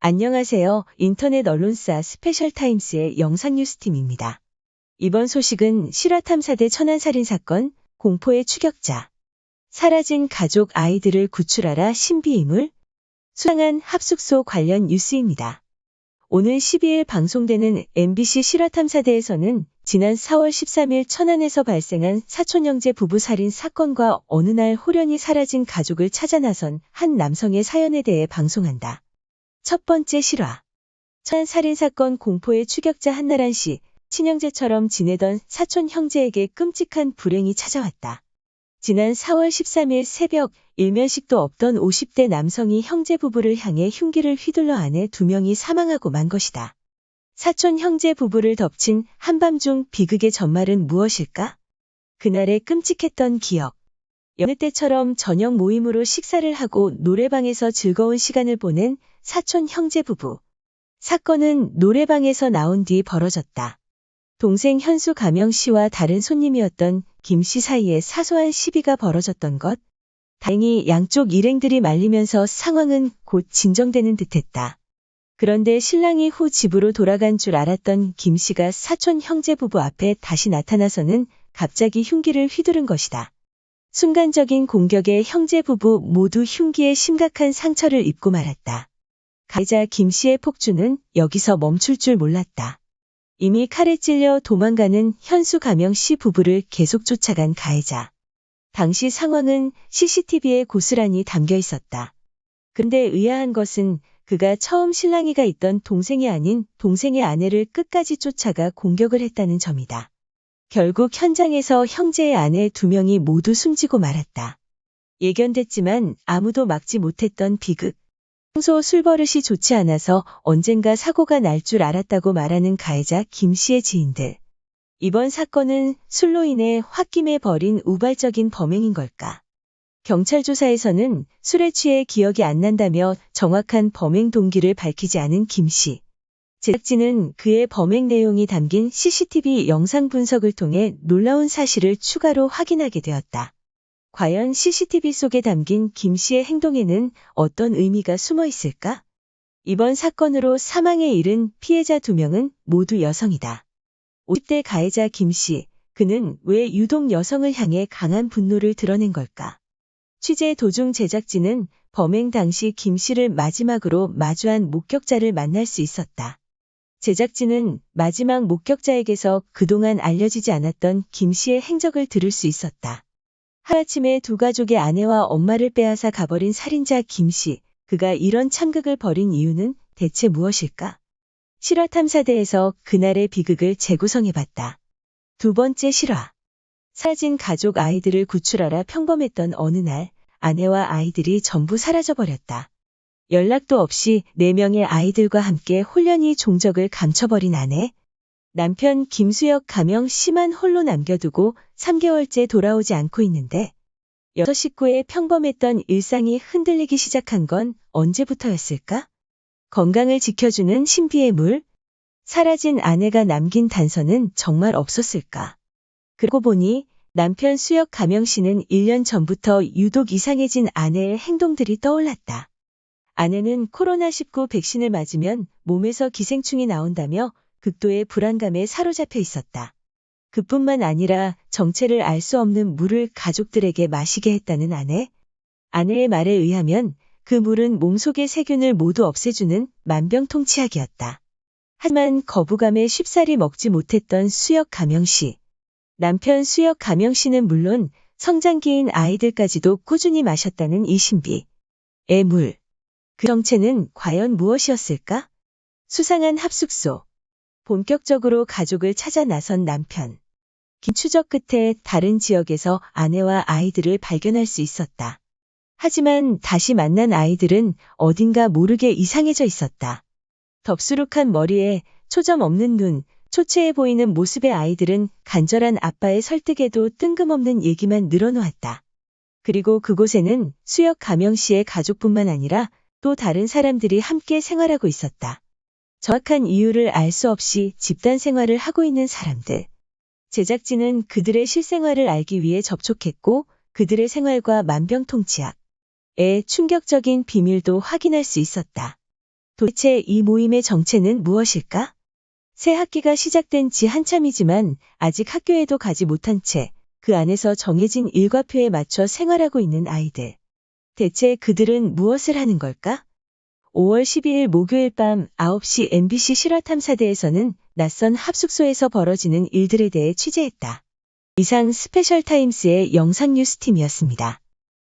안녕하세요. 인터넷 언론사 스페셜타임스의 영상뉴스팀입니다. 이번 소식은 실화탐사대 천안살인사건, 공포의 추격자. 사라진 가족 아이들을 구출하라 신비인물. 수상한 합숙소 관련 뉴스입니다. 오늘 12일 방송되는 MBC 실화탐사대에서는 지난 4월 13일 천안에서 발생한 사촌형제 부부 살인 사건과 어느 날 호련히 사라진 가족을 찾아 나선 한 남성의 사연에 대해 방송한다. 첫 번째 실화. 천안 살인사건 공포의 추격자 한나란 씨, 친형제처럼 지내던 사촌 형제에게 끔찍한 불행이 찾아왔다. 지난 4월 13일 새벽 일면식도 없던 50대 남성이 형제 부부를 향해 흉기를 휘둘러 아내 2명이 사망하고 만 것이다. 사촌 형제 부부를 덮친 한밤중 비극의 전말은 무엇일까? 그날의 끔찍했던 기억. 여느 때처럼 저녁 모임으로 식사를 하고 노래방에서 즐거운 시간을 보낸 사촌 형제 부부. 사건은 노래방에서 나온 뒤 벌어졌다. 동생 현수 가명 씨와 다른 손님이었던 김 씨 사이에 사소한 시비가 벌어졌던 것. 다행히 양쪽 일행들이 말리면서 상황은 곧 진정되는 듯했다. 그런데 신랑이 후 집으로 돌아간 줄 알았던 김 씨가 사촌 형제 부부 앞에 다시 나타나서는 갑자기 흉기를 휘두른 것이다. 순간적인 공격에 형제 부부 모두 흉기에 심각한 상처를 입고 말았다. 가해자 김 씨의 폭주는 여기서 멈출 줄 몰랐다. 이미 칼에 찔려 도망가는 현수 가명 씨 부부를 계속 쫓아간 가해자. 당시 상황은 CCTV에 고스란히 담겨 있었다. 근데 의아한 것은 그가 처음 신랑이가 있던 동생이 아닌 동생의 아내를 끝까지 쫓아가 공격을 했다는 점이다. 결국 현장에서 형제의 아내 2명이 모두 숨지고 말았다. 예견됐지만 아무도 막지 못했던 비극. 평소 술버릇이 좋지 않아서 언젠가 사고가 날 줄 알았다고 말하는 가해자 김 씨의 지인들. 이번 사건은 술로 인해 홧김에 벌인 우발적인 범행인 걸까? 경찰 조사에서는 술에 취해 기억이 안 난다며 정확한 범행 동기를 밝히지 않은 김 씨. 제작진은 그의 범행 내용이 담긴 CCTV 영상 분석을 통해 놀라운 사실을 추가로 확인하게 되었다. 과연 CCTV 속에 담긴 김 씨의 행동에는 어떤 의미가 숨어 있을까? 이번 사건으로 사망에 이른 피해자 2명은 모두 여성이다. 50대 가해자 김 씨, 그는 왜 유독 여성을 향해 강한 분노를 드러낸 걸까? 취재 도중 제작진은 범행 당시 김 씨를 마지막으로 마주한 목격자를 만날 수 있었다. 제작진은 마지막 목격자에게서 그동안 알려지지 않았던 김 씨의 행적을 들을 수 있었다. 하루아침에 2 가족의 아내와 엄마를 빼앗아 가버린 살인자 김 씨, 그가 이런 참극을 벌인 이유는 대체 무엇일까? 실화탐사대에서 그날의 비극을 재구성해봤다. 두 번째 실화. 사라진 가족 아이들을 구출하라. 평범했던 어느 날, 아내와 아이들이 전부 사라져버렸다. 연락도 없이 4명의 아이들과 함께 홀연히 종적을 감춰버린 아내. 남편 김수혁 가명 씨만 홀로 남겨두고 3개월째 돌아오지 않고 있는데 6 식구의 평범했던 일상이 흔들리기 시작한 건 언제부터였을까? 건강을 지켜주는 신비의 물? 사라진 아내가 남긴 단서는 정말 없었을까? 그러고 보니 남편 수혁 가명 씨는 1년 전부터 유독 이상해진 아내의 행동들이 떠올랐다. 아내는 코로나19 백신을 맞으면 몸에서 기생충이 나온다며 극도의 불안감에 사로잡혀 있었다. 그뿐만 아니라 정체를 알 수 없는 물을 가족들에게 마시게 했다는 아내. 아내의 말에 의하면 그 물은 몸속의 세균을 모두 없애주는 만병통치약이었다. 하지만 거부감에 쉽사리 먹지 못했던 수혁 가명 씨. 남편 수혁 가명 씨는 물론 성장기인 아이들까지도 꾸준히 마셨다는 이 신비의 물. 그 정체는 과연 무엇이었을까? 수상한 합숙소. 본격적으로 가족을 찾아 나선 남편. 긴 추적 끝에 다른 지역에서 아내와 아이들을 발견할 수 있었다. 하지만 다시 만난 아이들은 어딘가 모르게 이상해져 있었다. 덥수룩한 머리에 초점 없는 눈, 초췌해 보이는 모습의 아이들은 간절한 아빠의 설득에도 뜬금없는 얘기만 늘어놓았다. 그리고 그곳에는 수혁 가명 씨의 가족뿐만 아니라 또 다른 사람들이 함께 생활하고 있었다. 정확한 이유를 알 수 없이 집단 생활을 하고 있는 사람들. 제작진은 그들의 실생활을 알기 위해 접촉했고 그들의 생활과 만병통치약의 충격적인 비밀도 확인할 수 있었다. 도대체 이 모임의 정체는 무엇일까? 새 학기가 시작된 지 한참이지만 아직 학교에도 가지 못한 채 그 안에서 정해진 일과표에 맞춰 생활하고 있는 아이들. 대체 그들은 무엇을 하는 걸까? 5월 12일 목요일 밤 9시 MBC 실화탐사대에서는 낯선 합숙소에서 벌어지는 일들에 대해 취재했다. 이상 스페셜타임스의 영상뉴스팀이었습니다.